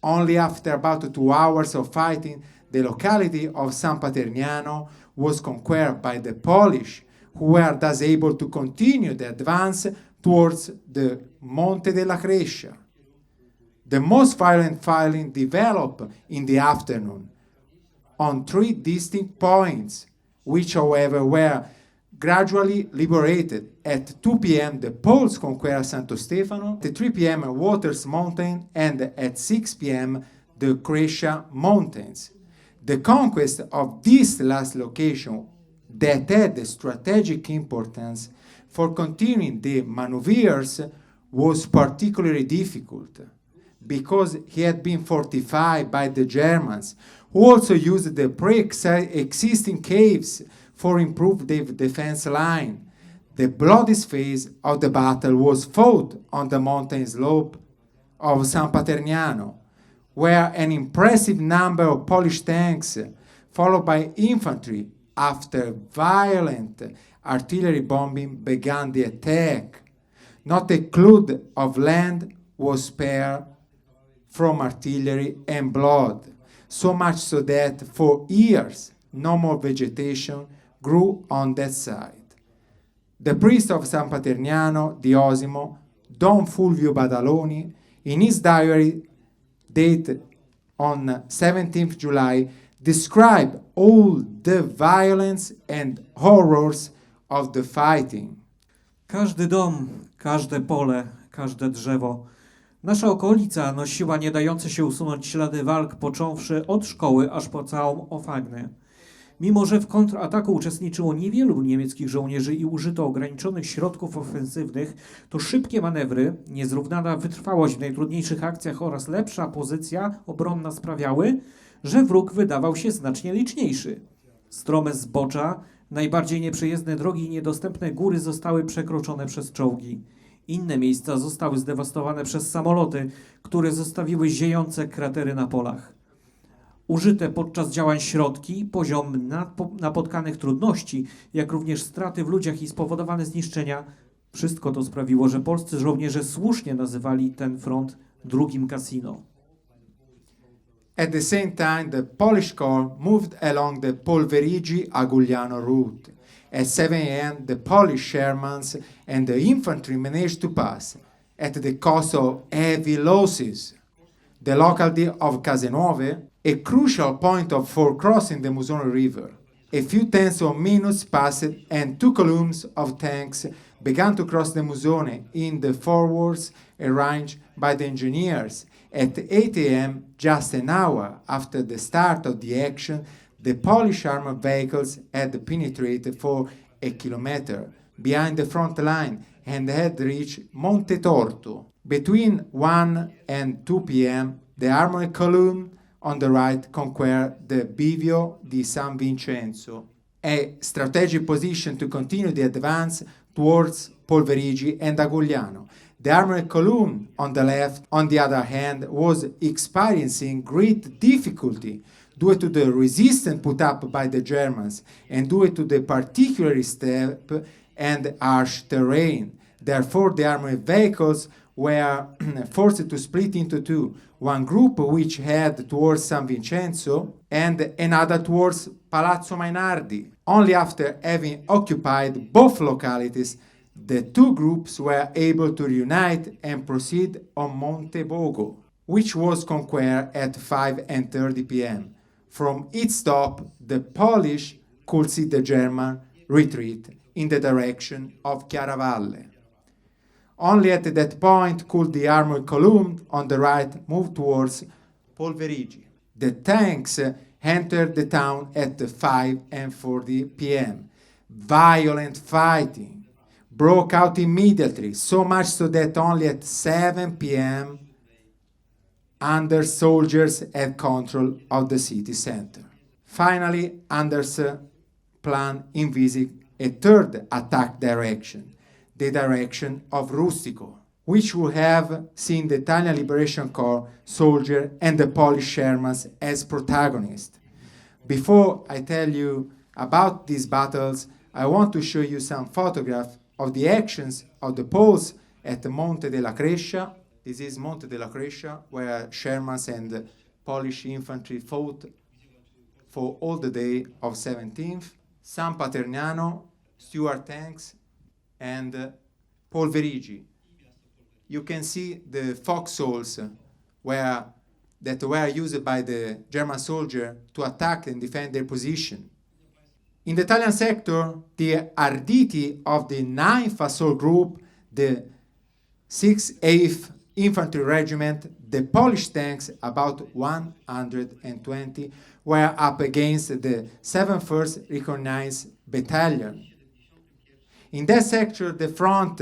Only after about 2 hours of fighting, the locality of San Paterniano was conquered by the Polish, who were thus able to continue the advance towards the Monte della Crescia. The most violent fighting developed in the afternoon on 3 distinct points, which, however, were gradually liberated. At 2 p.m., the Poles conquered Santo Stefano, at 3 p.m., Waters Mountain, and at 6 p.m., the Crescia Mountains. The conquest of this last location, that had strategic importance for continuing the maneuvers, was particularly difficult, because he had been fortified by the Germans, who also used the pre-existing caves for improved the defense line. The bloodiest phase of the battle was fought on the mountain slope of San Paterniano, where an impressive number of Polish tanks, followed by infantry, after violent artillery bombing, began the attack. Not a cloud of land was spared from artillery and blood, so much so that for years no more vegetation grew on that side. The priest of San Paterniano di Osimo, Don Fulvio Badaloni, in his diary dated on 17th July, described all the violence and horrors of the fighting.
Każdy dom, każde pole, każde drzewo. Nasza okolica nosiła nie dające się usunąć ślady walk, począwszy od szkoły aż po całą Ofagnę. Mimo że w kontrataku uczestniczyło niewielu niemieckich żołnierzy i użyto ograniczonych środków ofensywnych, to szybkie manewry, niezrównana wytrwałość w najtrudniejszych akcjach oraz lepsza pozycja obronna sprawiały, że wróg wydawał się znacznie liczniejszy. Strome zbocza, najbardziej nieprzejezdne drogi i niedostępne góry zostały przekroczone przez czołgi. Inne miejsca zostały zdewastowane przez samoloty, które zostawiły ziejące kratery na polach. Użyte podczas działań środki, poziom napotkanych trudności, jak również straty w ludziach i spowodowane zniszczenia, wszystko to sprawiło, że polscy żołnierze słusznie nazywali ten front drugim Cassino.
At the same time, the Polish Corps moved along the Polverigi-Agugliano route. At 7 a.m., the Polish Shermans and the infantry managed to pass, at the cost of heavy losses, the locality of Casenuove, a crucial point for crossing the Musone River. A few tens of minutes passed and 2 columns of tanks began to cross the Musone in the forwards arranged by the engineers. At 8 a.m., just an hour after the start of the action, the Polish armored vehicles had penetrated for a kilometer behind the front line and had reached Monte Torto. Between 1 and 2 p.m., the armored column on the right conquered the Bivio di San Vincenzo, a strategic position to continue the advance towards Polverigi and Agugliano. The armored column on the left, on the other hand, was experiencing great difficulty due to the resistance put up by the Germans and due to the particularly steep and harsh terrain. Therefore, the armored vehicles were forced to split into two, one group which head towards San Vincenzo and another towards Palazzo Mainardi. Only after having occupied both localities, the two groups were able to reunite and proceed on Monte Bogo, which was conquered at 5:30 p.m. From its top, the Polish could see the German retreat in the direction of Chiaravalle. Only at that point could the armored column on the right move towards Polverigi. The tanks entered the town at 5:40 p.m. Violent fighting broke out immediately, so much so that only at 7 p.m. under soldiers had control of the city center. Finally, Anders' plan envisaged a third attack direction, the direction of Rustico, which would have seen the Italian Liberation Corps soldier and the Polish Shermans as protagonists. Before I tell you about these battles, I want to show you some photographs of the actions of the Poles at Monte della Crescia. This is Monte della Crescia, where Shermans and Polish infantry fought for all the day of 17th. San Paterniano, Stuart tanks, and Polverigi. You can see the foxholes that were used by the German soldier to attack and defend their position. In the Italian sector, the Arditi of the 9th Assault Group, the 6th 8th Infantry Regiment, the Polish tanks, about 120, were up against the 7th Recognized Battalion. In that sector, the front,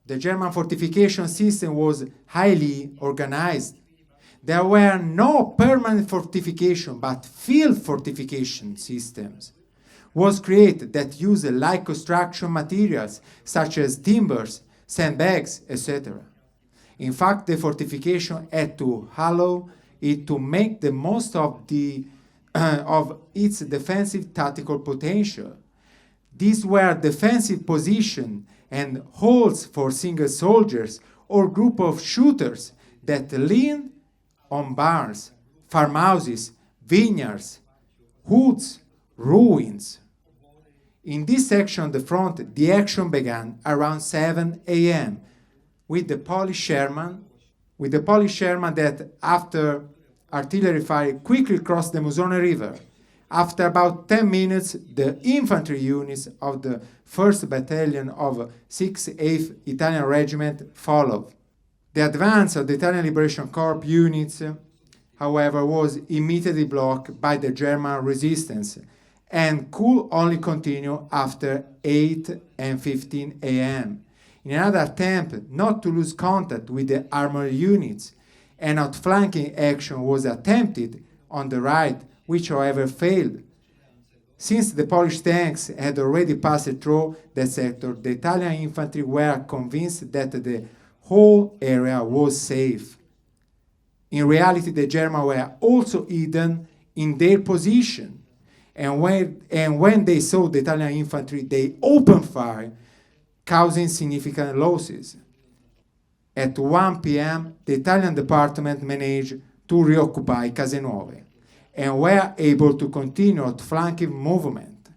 the German fortification system was highly organized. There were no permanent fortification, but field fortification systems was created that used light construction materials such as timbers, sandbags, etc. In fact, the fortification had to allow it to make the most of its defensive tactical potential. These were defensive positions and holes for single soldiers or group of shooters that leaned on barns, farmhouses, vineyards, woods, ruins. In this section of the front, the action began around 7 a.m. with the Polish Sherman that, after artillery fire, quickly crossed the Musone River, After about 10 minutes, the infantry units of the 1st Battalion of 6th 8th Italian Regiment followed. The advance of the Italian Liberation Corps units, however, was immediately blocked by the German resistance and could only continue after 8:15 a.m. In another attempt not to lose contact with the armored units, an outflanking action was attempted on the right, which however failed. Since the Polish tanks had already passed through that sector, the Italian infantry were convinced that the whole area was safe. In reality, the Germans were also hidden in their position, and when they saw the Italian infantry, they opened fire, causing significant losses. At 1 p.m., the Italian department managed to reoccupy Casenuove and were able to continue outflanking movement.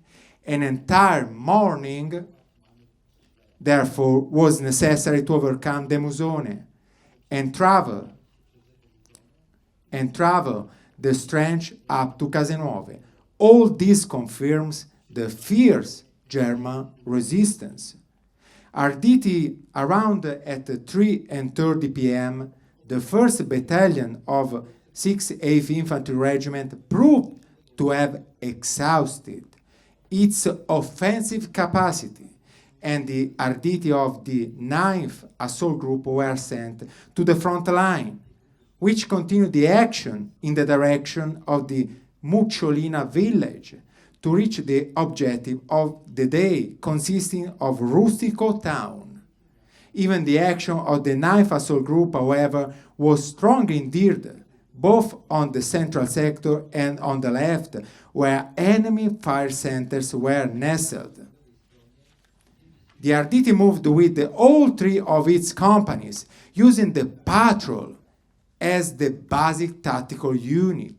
An entire morning, therefore, was necessary to overcome the Musone and travel the stretch up to Casenuove. All this confirms the fierce German resistance. Arditi around at 3:30 p.m., the 1st Battalion of 6th 8th Infantry Regiment proved to have exhausted its offensive capacity, and the Arditi of the 9th Assault Group were sent to the front line, which continued the action in the direction of the Mucciolina village to reach the objective of the day, consisting of Rustico town. Even the action of the 9th Assault Group, however, was strongly hindered, both on the central sector and on the left, where enemy fire centers were nestled. The Arditi moved with all three of its companies, using the patrol as the basic tactical unit.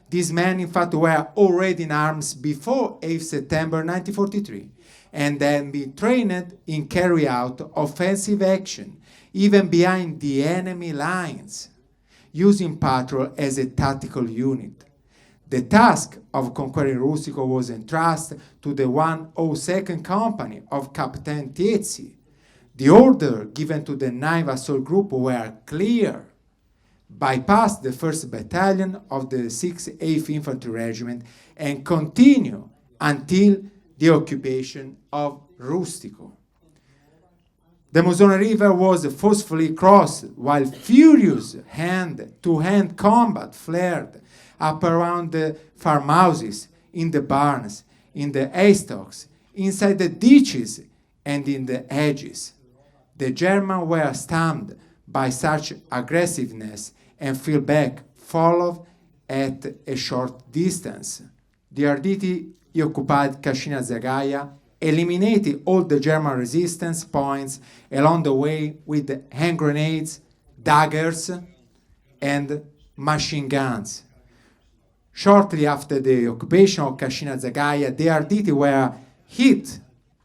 These men, in fact, were already in arms before 8 September 1943, and then been trained in carry out offensive action, even behind the enemy lines, using patrol as a tactical unit. The task of conquering Rustico was entrusted to the 102nd Company of Captain Tiezzi. The order given to the 9th Assault Group were clear: bypass the 1st Battalion of the 6th 8th Infantry Regiment and continue until the occupation of Rustico. The Musone River was forcefully crossed, while furious hand-to-hand combat flared up around the farmhouses, in the barns, in the haystacks, inside the ditches, and in the hedges. The Germans were stunned by such aggressiveness and fell back, followed at a short distance. The Arditi occupied Cascina Zagaia, eliminated all the German resistance points along the way with hand grenades, daggers, and machine guns. Shortly after the occupation of Cascina Zagaia, the Arditi were hit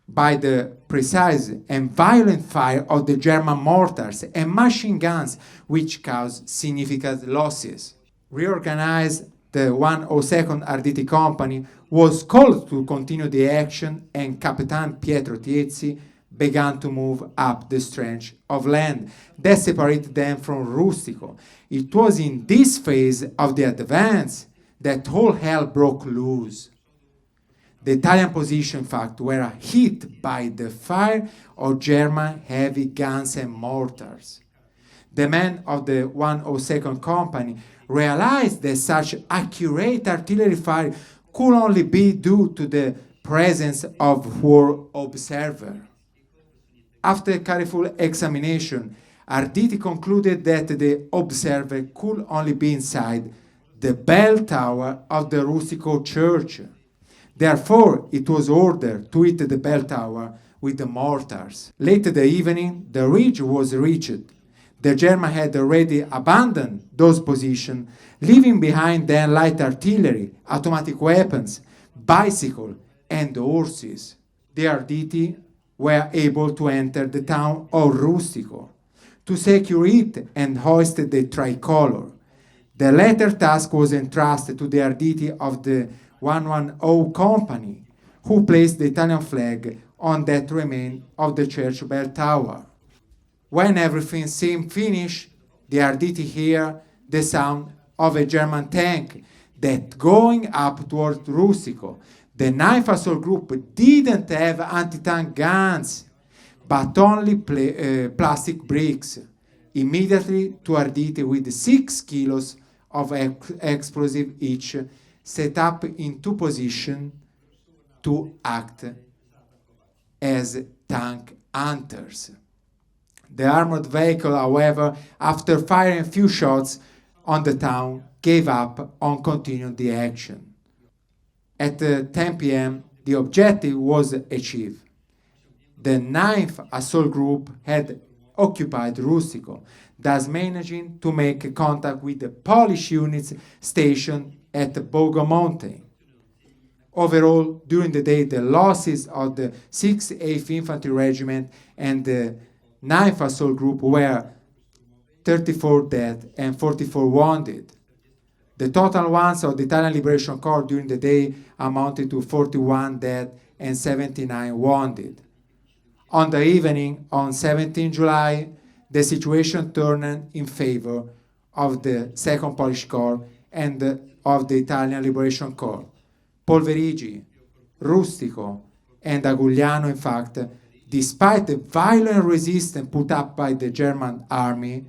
by the precise and violent fire of the German mortars and machine guns, which caused significant losses. Reorganized, the 102nd Arditi Company was called to continue the action, and Capitan Pietro Tiezzi began to move up the stretch of land that separated them from Rustico. It was in this phase of the advance that all hell broke loose. The Italian position, in fact, were hit by the fire of German heavy guns and mortars. The men of the 102nd Company realized that such accurate artillery fire could only be due to the presence of war observer. After a careful examination, Arditi concluded that the observer could only be inside the bell tower of the Rustico church. Therefore, it was ordered to hit the bell tower with the mortars. Late in the evening, the ridge was reached. The Germans had already abandoned those positions, leaving behind them light artillery, automatic weapons, bicycles, and horses. The Arditi were able to enter the town of Rustico, to secure it and hoist the tricolor. The latter task was entrusted to the Arditi of the 110 company, who placed the Italian flag on that remain of the church bell tower. When everything seemed finished, the Arditi hear the sound of a German tank that going up toward Rustico. The 9th Assault Group didn't have anti-tank guns, but only plastic bricks. Immediately, two Arditi with 6 kilos of explosive each set up in two positions to act as tank hunters. The armored vehicle, however, after firing a few shots on the town, gave up on continuing the action. At 10 p.m., the objective was achieved. The 9th Assault Group had occupied Rustico, thus managing to make contact with the Polish units stationed at Bogo Mountain. Overall, during the day, the losses of the 6th 8th Infantry Regiment and the 9th Assault Group were 34 dead and 44 wounded. The total ones of the Italian Liberation Corps during the day amounted to 41 dead and 79 wounded. On the evening, on 17 July, the situation turned in favor of the 2nd Polish Corps and of the Italian Liberation Corps. Polverigi, Rustico, and Agugliano, in fact, despite the violent resistance put up by the German army,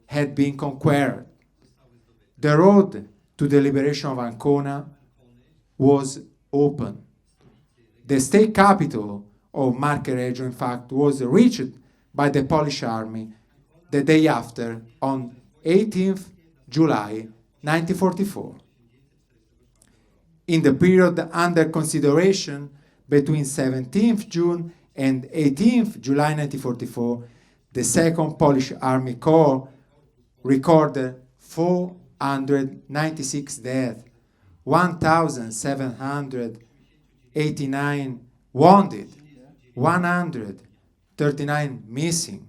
had been conquered. The road to the liberation of Ancona was open. The state capital of Marche-Reggio, in fact, was reached by the Polish army the day after, on 18th July 1944. In the period under consideration between 17th June and 18th July 1944, the 2nd Polish Army Corps recorded 496 dead, 1,789 wounded, 139 missing.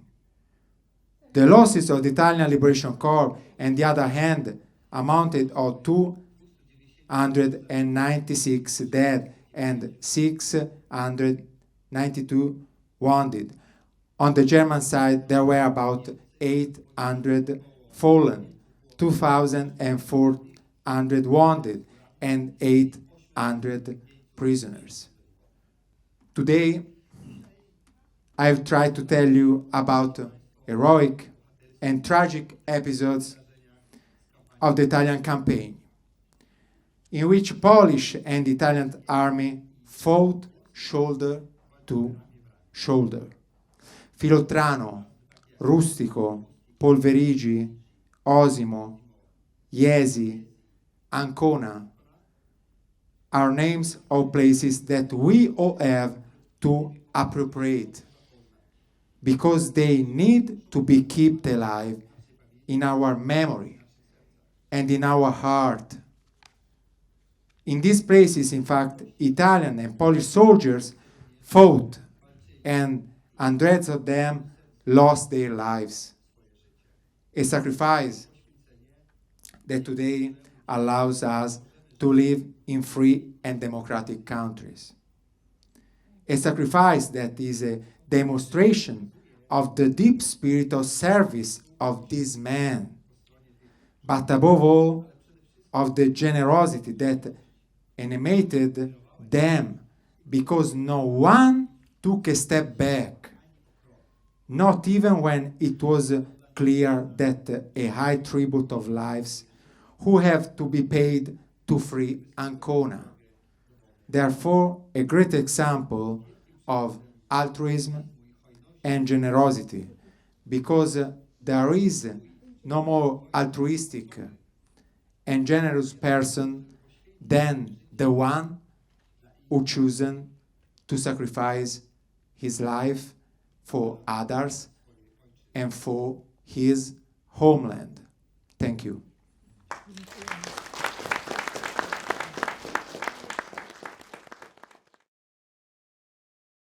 The losses of the Italian Liberation Corps, on the other hand, amounted to 296 dead and 692 wounded. On the German side, there were about 800 fallen, 2,400 wounded, and 800 prisoners. Today, I've tried to tell you about heroic and tragic episodes of the Italian campaign, in which Polish and Italian army fought shoulder to shoulder. Filottrano, Rustico, Polverigi, Osimo, Iesi, Ancona are names of places that we all have to appropriate, because they need to be kept alive in our memory and in our heart. In these places, in fact, Italian and Polish soldiers fought, and hundreds of them lost their lives. A sacrifice that today allows us to live in free and democratic countries. A sacrifice that is a demonstration of the deep spirit of service of these men, but above all, of the generosity that animated them, because no one took a step back, not even when it was clear that a high tribute of lives who have to be paid to free Ancona. Therefore, a great example of altruism and generosity, because there is no more altruistic and generous person than the one who chosen to sacrifice his life for others and for his homeland. Thank you.